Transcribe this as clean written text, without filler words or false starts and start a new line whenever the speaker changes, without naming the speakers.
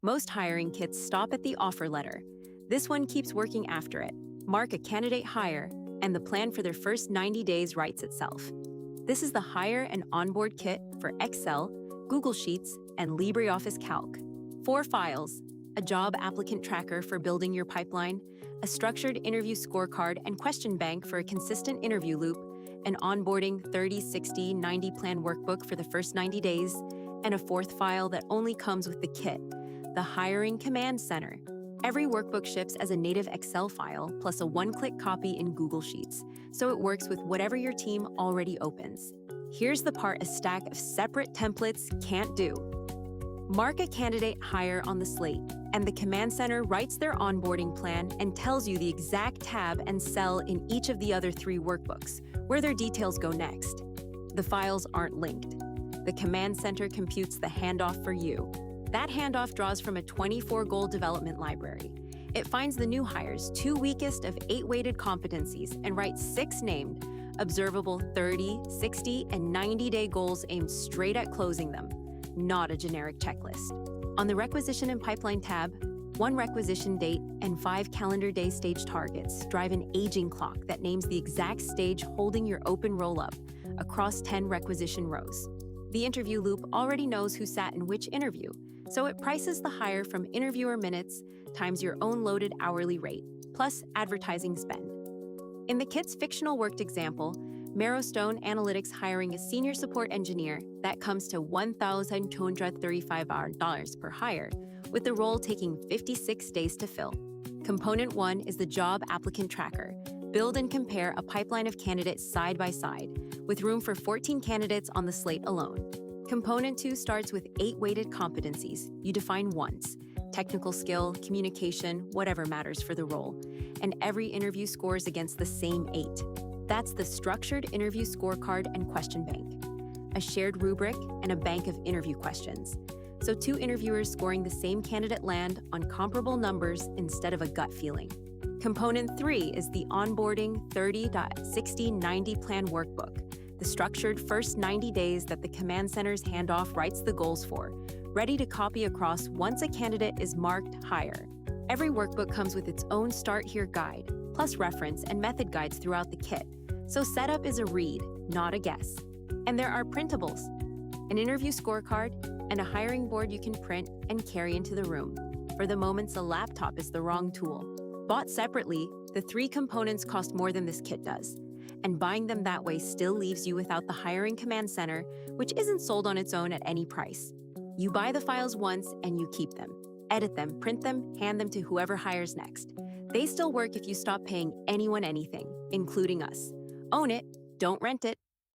Most hiring kits stop at the offer letter. This one keeps working after it. Mark a candidate hire, and the plan for their first 90 days writes itself. This is the Hire and Onboard kit for Excel, Google Sheets, and LibreOffice Calc. 4 files: a Job Applicant Tracker for building your pipeline, a structured interview scorecard and question bank for a consistent interview loop, an Onboarding 30, 60, 90 Plan Workbook for the first 90 days, and a 4th file that only comes with the kit, the Hiring Command Center. Every workbook ships as a native Excel file plus a one-click copy in Google Sheets, so it works with whatever your team already opens. Here's the part a stack of separate templates can't do. Mark a candidate hire on the slate, and the Command Center writes their onboarding plan and tells you the exact tab and cell in each of the other 3 workbooks, where their details go next. The files aren't linked. The Command Center computes the handoff for you. That handoff draws from a 24-goal development library. It finds the new hires' 2 weakest of 8 weighted competencies and writes 6 named, observable 30, 60, and 90-day goals aimed straight at closing them, not a generic checklist. On the Requisition and Pipeline tab, 1 requisition date and 5 calendar day stage targets drive an aging clock that names the exact stage holding your open roll-up across 10 requisition rows. The interview loop already knows who sat in which interview, so it prices the hire from interviewer minutes times your own loaded hourly rate, plus advertising spend. In the kit's fictional worked example, Marrowstone Analytics hiring a senior support engineer, that comes to $1,235 per hire, with the role taking 56 days to fill. Component 1 is the Job Applicant Tracker. Build and compare a pipeline of candidates side by side, with room for 14 candidates on the slate alone. Component 2 starts with 8 weighted competencies you define once: technical skill, communication, whatever matters for the role, and every interview scores against the same 8. That's the structured interview scorecard and question bank, a shared rubric, and a bank of interview questions. So 2 interviewers scoring the same candidate land on comparable numbers instead of a gut feeling. Component 3 is the Onboarding 30, 60, 90 Plan Workbook, the structured first 90 days that the Command Center's handoff writes the goals for, ready to copy across once a candidate is marked hire. Every workbook comes with its own Start Here guide, plus reference and method guides throughout the kit, so setup is a read, not a guess. And there are Printables, an interview scorecard, and a hiring board you can print and carry into the room, for the moments a laptop is the wrong tool. Bought separately, the 3 components cost more than this kit does, and buying them that way still leaves you without the Hiring Command Center, which isn't sold on its own at any price. You buy the files once and you keep them, edit them, print them, hand them to whoever hires next. They still work if you stop paying anyone anything, including us. Own it, don't rent it.